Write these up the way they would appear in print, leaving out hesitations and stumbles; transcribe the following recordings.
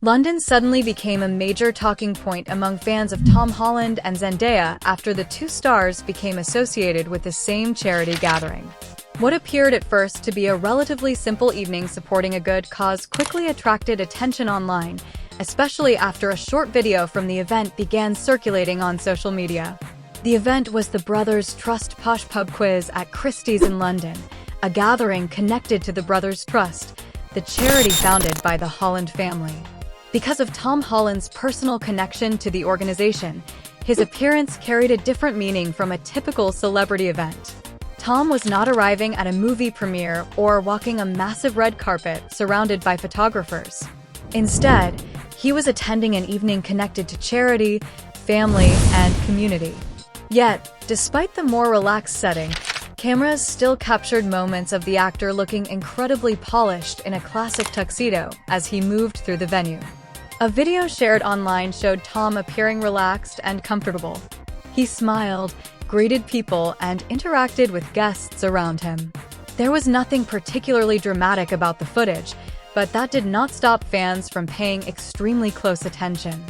London suddenly became a major talking point among fans of Tom Holland and Zendaya after the two stars became associated with the same charity gathering. What appeared at first to be a relatively simple evening supporting a good cause quickly attracted attention online, especially after a short video from the event began circulating on social media. The event was the Brothers Trust Posh Pub Quiz at Christie's in London, a gathering connected to the Brothers Trust, the charity founded by the Holland family. Because of Tom Holland's personal connection to the organization, his appearance carried a different meaning from a typical celebrity event. Tom was not arriving at a movie premiere or walking a massive red carpet surrounded by photographers. Instead, he was attending an evening connected to charity, family, and community. Yet, despite the more relaxed setting, cameras still captured moments of the actor looking incredibly polished in a classic tuxedo as he moved through the venue. A video shared online showed Tom appearing relaxed and comfortable. He smiled, greeted people, and interacted with guests around him. There was nothing particularly dramatic about the footage, but that did not stop fans from paying extremely close attention.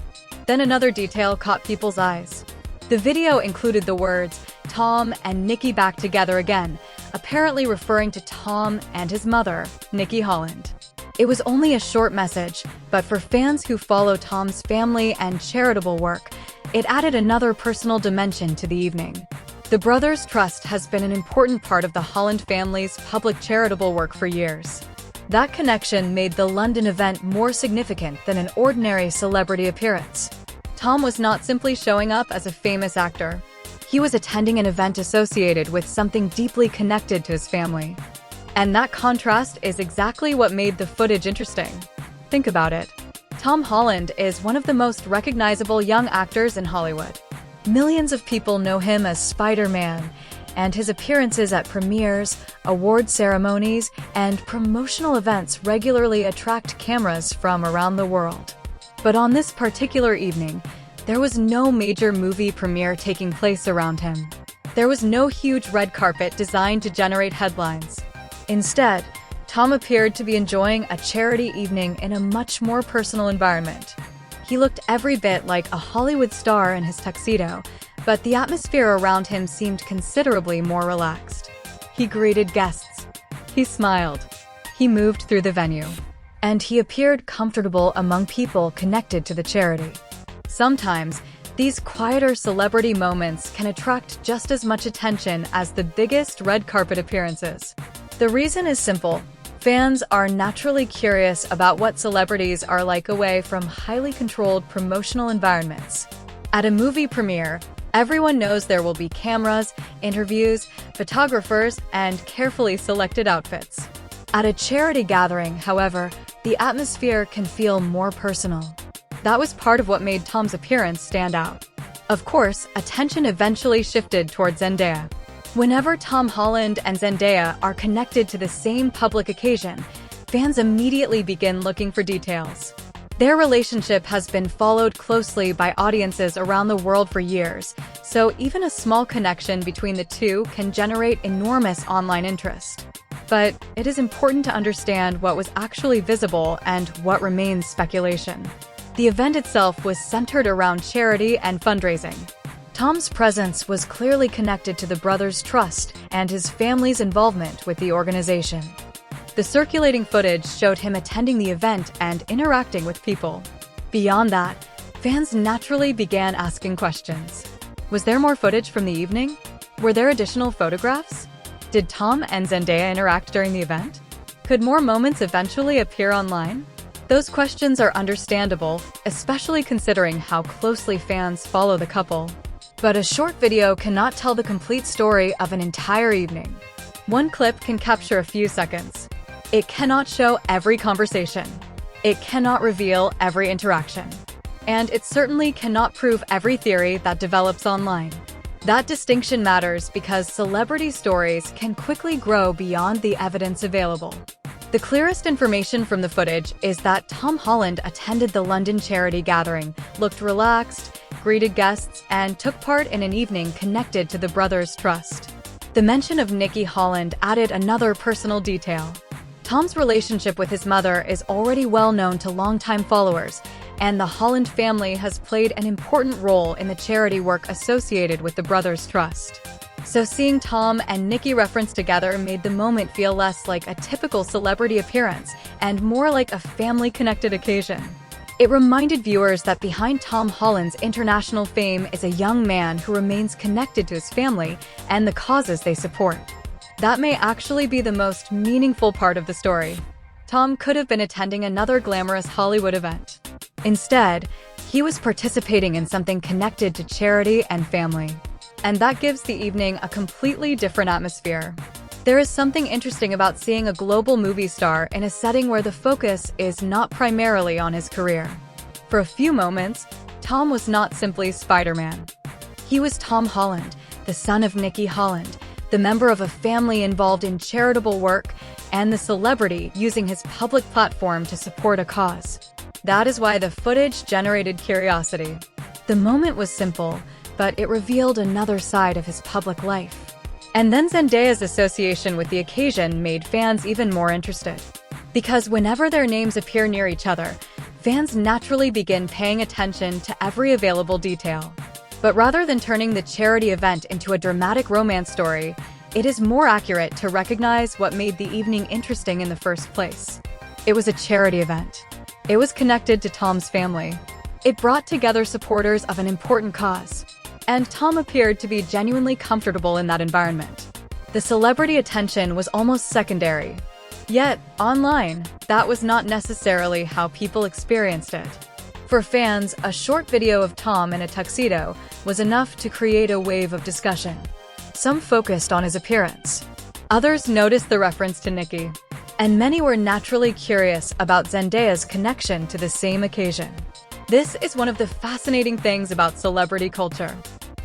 Then another detail caught people's eyes. The video included the words, "Tom and Nikki back together again," apparently referring to Tom and his mother, Nikki Holland. It was only a short message, but for fans who follow Tom's family and charitable work, it added another personal dimension to the evening. The Brothers Trust has been an important part of the Holland family's public charitable work for years. That connection made the London event more significant than an ordinary celebrity appearance. Tom was not simply showing up as a famous actor. He was attending an event associated with something deeply connected to his family. And that contrast is exactly what made the footage interesting. Think about it. Tom Holland is one of the most recognizable young actors in Hollywood. Millions of people know him as Spider-Man, and his appearances at premieres, award ceremonies, and promotional events regularly attract cameras from around the world. But on this particular evening, there was no major movie premiere taking place around him. There was no huge red carpet designed to generate headlines. Instead, Tom appeared to be enjoying a charity evening in a much more personal environment. He looked every bit like a Hollywood star in his tuxedo, but the atmosphere around him seemed considerably more relaxed. He greeted guests. He smiled. He moved through the venue. And he appeared comfortable among people connected to the charity. Sometimes, these quieter celebrity moments can attract just as much attention as the biggest red carpet appearances. The reason is simple. Fans are naturally curious about what celebrities are like away from highly controlled promotional environments. At a movie premiere, everyone knows there will be cameras, interviews, photographers, and carefully selected outfits. At a charity gathering, however, the atmosphere can feel more personal. That was part of what made Tom's appearance stand out. Of course, attention eventually shifted towards Zendaya. Whenever Tom Holland and Zendaya are connected to the same public occasion, fans immediately begin looking for details. Their relationship has been followed closely by audiences around the world for years, so even a small connection between the two can generate enormous online interest. But it is important to understand what was actually visible and what remains speculation. The event itself was centered around charity and fundraising. Tom's presence was clearly connected to the Brothers Trust and his family's involvement with the organization. The circulating footage showed him attending the event and interacting with people. Beyond that, fans naturally began asking questions. Was there more footage from the evening? Were there additional photographs? Did Tom and Zendaya interact during the event? Could more moments eventually appear online? Those questions are understandable, especially considering how closely fans follow the couple. But a short video cannot tell the complete story of an entire evening. One clip can capture a few seconds. It cannot show every conversation. It cannot reveal every interaction. And it certainly cannot prove every theory that develops online. That distinction matters because celebrity stories can quickly grow beyond the evidence available. The clearest information from the footage is that Tom Holland attended the London charity gathering, looked relaxed, greeted guests, and took part in an evening connected to the Brothers Trust. The mention of Nikki Holland added another personal detail. Tom's relationship with his mother is already well known to longtime followers, and the Holland family has played an important role in the charity work associated with the brothers' trust. So seeing Tom and Nikki referenced together made the moment feel less like a typical celebrity appearance and more like a family-connected occasion. It reminded viewers that behind Tom Holland's international fame is a young man who remains connected to his family and the causes they support. That may actually be the most meaningful part of the story. Tom could have been attending another glamorous Hollywood event. Instead, he was participating in something connected to charity and family. And that gives the evening a completely different atmosphere. There is something interesting about seeing a global movie star in a setting where the focus is not primarily on his career. For a few moments, Tom was not simply Spider-Man. He was Tom Holland, the son of Nikki Holland, the member of a family involved in charitable work, and the celebrity using his public platform to support a cause. That is why the footage generated curiosity. The moment was simple, but it revealed another side of his public life. And then Zendaya's association with the occasion made fans even more interested. Because whenever their names appear near each other, fans naturally begin paying attention to every available detail. But rather than turning the charity event into a dramatic romance story, it is more accurate to recognize what made the evening interesting in the first place. It was a charity event. It was connected to Tom's family. It brought together supporters of an important cause. And Tom appeared to be genuinely comfortable in that environment. The celebrity attention was almost secondary. Yet, online, that was not necessarily how people experienced it. For fans, a short video of Tom in a tuxedo was enough to create a wave of discussion. Some focused on his appearance. Others noticed the reference to Nikki. And many were naturally curious about Zendaya's connection to the same occasion. This is one of the fascinating things about celebrity culture.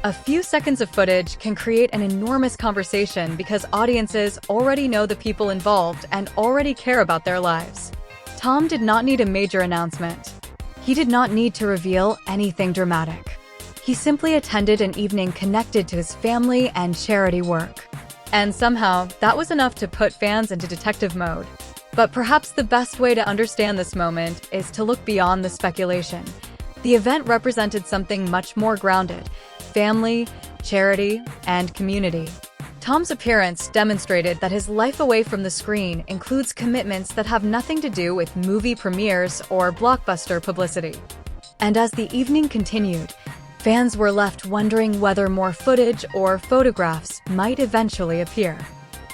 A few seconds of footage can create an enormous conversation because audiences already know the people involved and already care about their lives. Tom did not need a major announcement. He did not need to reveal anything dramatic. He simply attended an evening connected to his family and charity work. And somehow, that was enough to put fans into detective mode. But perhaps the best way to understand this moment is to look beyond the speculation. The event represented something much more grounded: family, charity, and community. Tom's appearance demonstrated that his life away from the screen includes commitments that have nothing to do with movie premieres or blockbuster publicity. And as the evening continued, fans were left wondering whether more footage or photographs might eventually appear.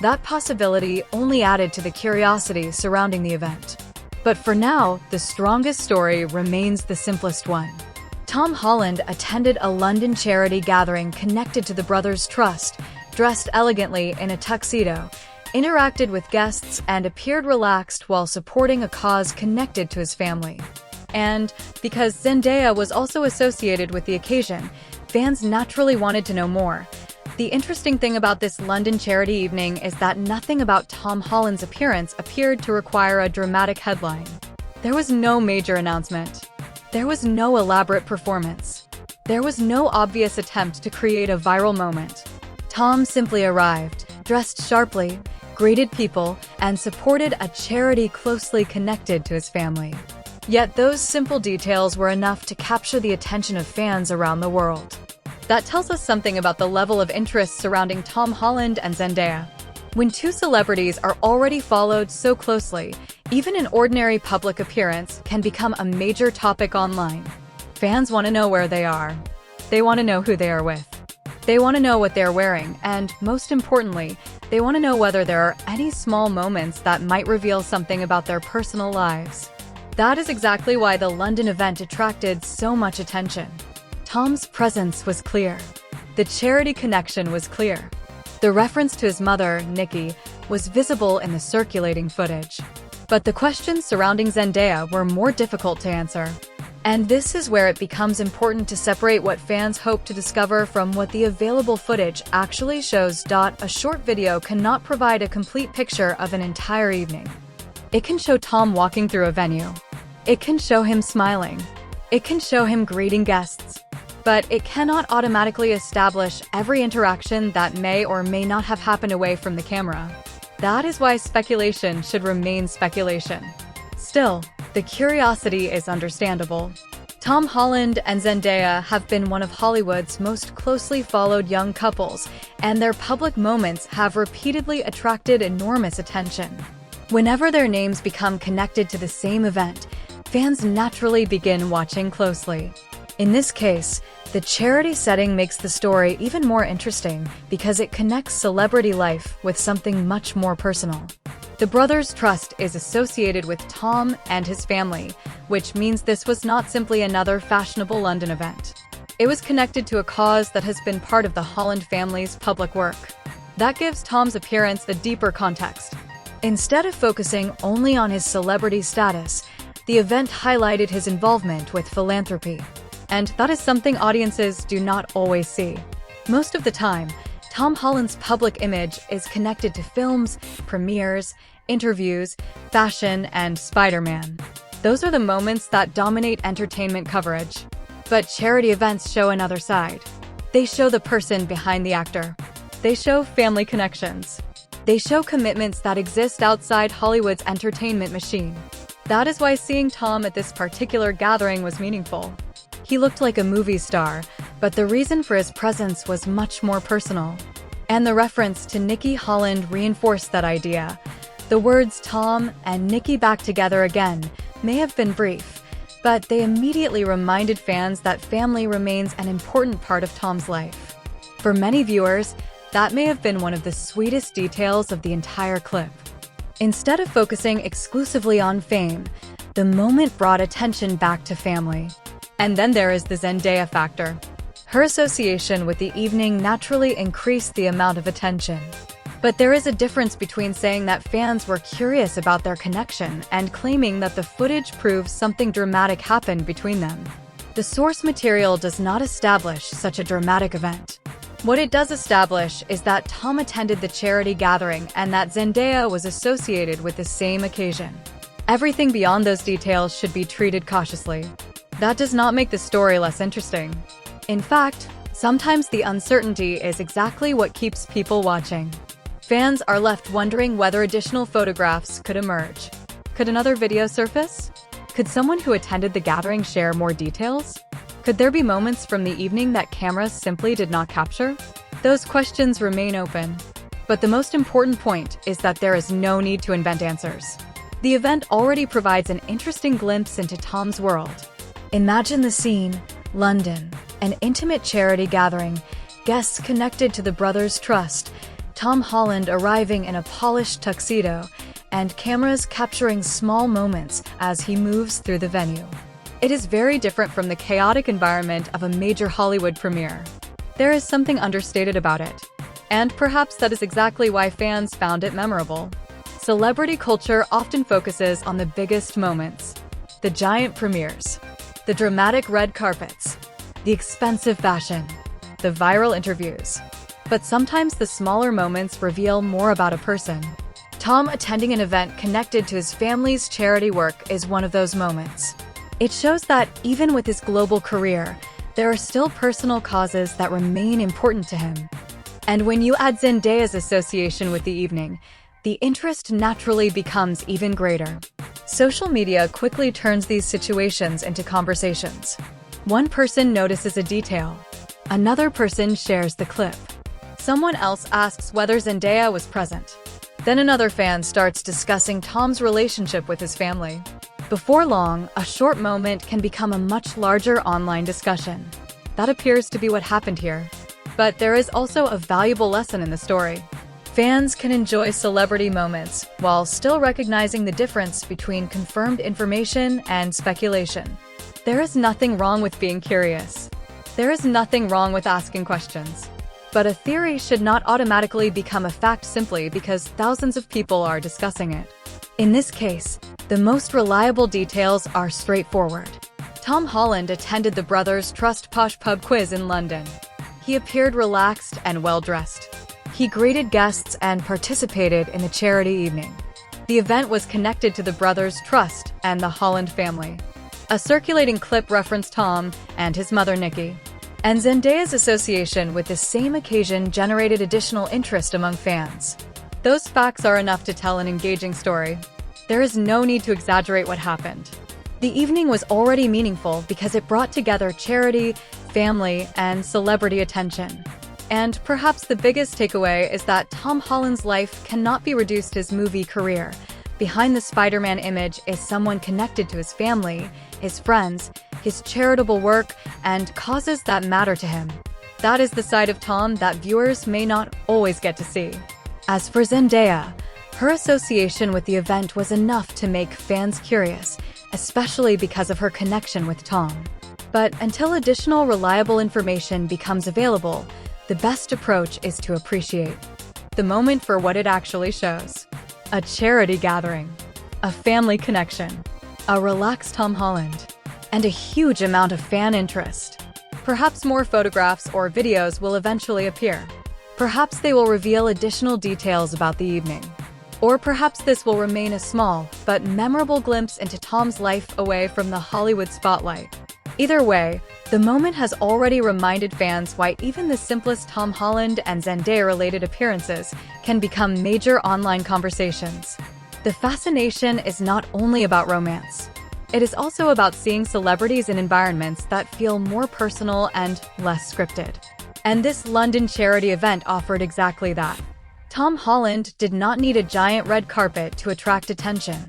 That possibility only added to the curiosity surrounding the event. But for now, the strongest story remains the simplest one. Tom Holland attended a London charity gathering connected to the brothers' trust, dressed elegantly in a tuxedo, interacted with guests, and appeared relaxed while supporting a cause connected to his family. And because Zendaya was also associated with the occasion, fans naturally wanted to know more. The interesting thing about this London charity evening is that nothing about Tom Holland's appearance appeared to require a dramatic headline. There was no major announcement. There was no elaborate performance. There was no obvious attempt to create a viral moment. Tom simply arrived, dressed sharply, greeted people, and supported a charity closely connected to his family. Yet those simple details were enough to capture the attention of fans around the world. That tells us something about the level of interest surrounding Tom Holland and Zendaya. When two celebrities are already followed so closely, even an ordinary public appearance can become a major topic online. Fans want to know where they are. They want to know who they are with. They want to know what they're wearing, and most importantly, they want to know whether there are any small moments that might reveal something about their personal lives. That is exactly why the London event attracted so much attention. Tom's presence was clear. The charity connection was clear. The reference to his mother, Nikki, was visible in the circulating footage. But the questions surrounding Zendaya were more difficult to answer. And this is where it becomes important to separate what fans hope to discover from what the available footage actually shows. A short video cannot provide a complete picture of an entire evening. It can show Tom walking through a venue. It can show him smiling. It can show him greeting guests. But it cannot automatically establish every interaction that may or may not have happened away from the camera. That is why speculation should remain speculation. Still, the curiosity is understandable. Tom Holland and Zendaya have been one of Hollywood's most closely followed young couples, and their public moments have repeatedly attracted enormous attention. Whenever their names become connected to the same event, fans naturally begin watching closely. In this case, the charity setting makes the story even more interesting because it connects celebrity life with something much more personal. The Brothers' Trust is associated with Tom and his family, which means this was not simply another fashionable London event. It was connected to a cause that has been part of the Holland family's public work. That gives Tom's appearance a deeper context. Instead of focusing only on his celebrity status, the event highlighted his involvement with philanthropy. And that is something audiences do not always see. Most of the time, Tom Holland's public image is connected to films, premieres, interviews, fashion, and Spider-Man. Those are the moments that dominate entertainment coverage. But charity events show another side. They show the person behind the actor. They show family connections. They show commitments that exist outside Hollywood's entertainment machine. That is why seeing Tom at this particular gathering was meaningful. He looked like a movie star, but the reason for his presence was much more personal. And the reference to Nikki Holland reinforced that idea. The words Tom and Nikki back together again may have been brief, but they immediately reminded fans that family remains an important part of Tom's life. For many viewers, that may have been one of the sweetest details of the entire clip. Instead of focusing exclusively on fame, the moment brought attention back to family. And then there is the Zendaya factor. Her association with the evening naturally increased the amount of attention. But there is a difference between saying that fans were curious about their connection and claiming that the footage proves something dramatic happened between them. The source material does not establish such a dramatic event. What it does establish is that Tom attended the charity gathering and that Zendaya was associated with the same occasion. Everything beyond those details should be treated cautiously. That does not make the story less interesting. In fact, sometimes the uncertainty is exactly what keeps people watching. Fans are left wondering whether additional photographs could emerge. Could another video surface? Could someone who attended the gathering share more details? Could there be moments from the evening that cameras simply did not capture? Those questions remain open. But the most important point is that there is no need to invent answers. The event already provides an interesting glimpse into Tom's world. Imagine the scene: London, an intimate charity gathering, guests connected to the Brothers' Trust, Tom Holland arriving in a polished tuxedo, and cameras capturing small moments as he moves through the venue. It is very different from the chaotic environment of a major Hollywood premiere. There is something understated about it. And perhaps that is exactly why fans found it memorable. Celebrity culture often focuses on the biggest moments: the giant premieres, the dramatic red carpets, the expensive fashion, the viral interviews. But sometimes the smaller moments reveal more about a person. Tom attending an event connected to his family's charity work is one of those moments. It shows that even with his global career, there are still personal causes that remain important to him. And when you add Zendaya's association with the evening, the interest naturally becomes even greater. Social media quickly turns these situations into conversations. One person notices a detail. Another person shares the clip. Someone else asks whether Zendaya was present. Then another fan starts discussing Tom's relationship with his family. Before long, a short moment can become a much larger online discussion. That appears to be what happened here. But there is also a valuable lesson in the story. Fans can enjoy celebrity moments while still recognizing the difference between confirmed information and speculation. There is nothing wrong with being curious. There is nothing wrong with asking questions. But a theory should not automatically become a fact simply because thousands of people are discussing it. In this case, the most reliable details are straightforward. Tom Holland attended the Brothers' Trust Posh Pub quiz in London. He appeared relaxed and well-dressed. He greeted guests and participated in the charity evening. The event was connected to the Brothers' Trust and the Holland family. A circulating clip referenced Tom and his mother Nikki. And Zendaya's association with the same occasion generated additional interest among fans. Those facts are enough to tell an engaging story. There is no need to exaggerate what happened. The evening was already meaningful because it brought together charity, family, and celebrity attention. And perhaps the biggest takeaway is that Tom Holland's life cannot be reduced to his movie career. Behind the Spider-Man image is someone connected to his family, his friends, his charitable work, and causes that matter to him. That is the side of Tom that viewers may not always get to see. As for Zendaya, her association with the event was enough to make fans curious, especially because of her connection with Tom. But until additional reliable information becomes available, the best approach is to appreciate the moment for what it actually shows. A charity gathering, a family connection, a relaxed Tom Holland, and a huge amount of fan interest. Perhaps more photographs or videos will eventually appear. Perhaps they will reveal additional details about the evening. Or perhaps this will remain a small but memorable glimpse into Tom's life away from the Hollywood spotlight. Either way, the moment has already reminded fans why even the simplest Tom Holland and Zendaya-related appearances can become major online conversations. The fascination is not only about romance. It is also about seeing celebrities in environments that feel more personal and less scripted. And this London charity event offered exactly that. Tom Holland did not need a giant red carpet to attract attention.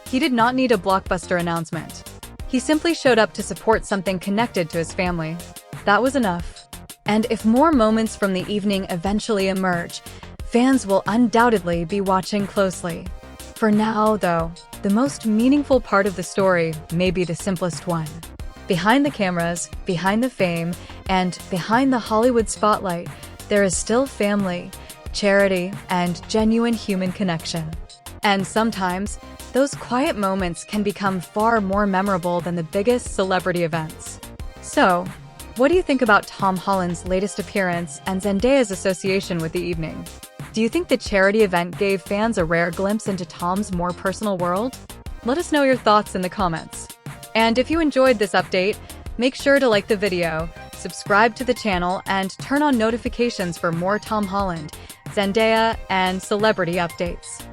He did not need a blockbuster announcement. He simply showed up to support something connected to his family. That was enough. And if more moments from the evening eventually emerge, fans will undoubtedly be watching closely. For now, though, the most meaningful part of the story may be the simplest one. Behind the cameras, behind the fame, and behind the Hollywood spotlight, there is still family, charity, and genuine human connection. And sometimes, those quiet moments can become far more memorable than the biggest celebrity events. So, what do you think about Tom Holland's latest appearance and Zendaya's association with the evening? Do you think the charity event gave fans a rare glimpse into Tom's more personal world? Let us know your thoughts in the comments. And if you enjoyed this update, make sure to like the video, subscribe to the channel, and turn on notifications for more Tom Holland, Zendaya, and celebrity updates.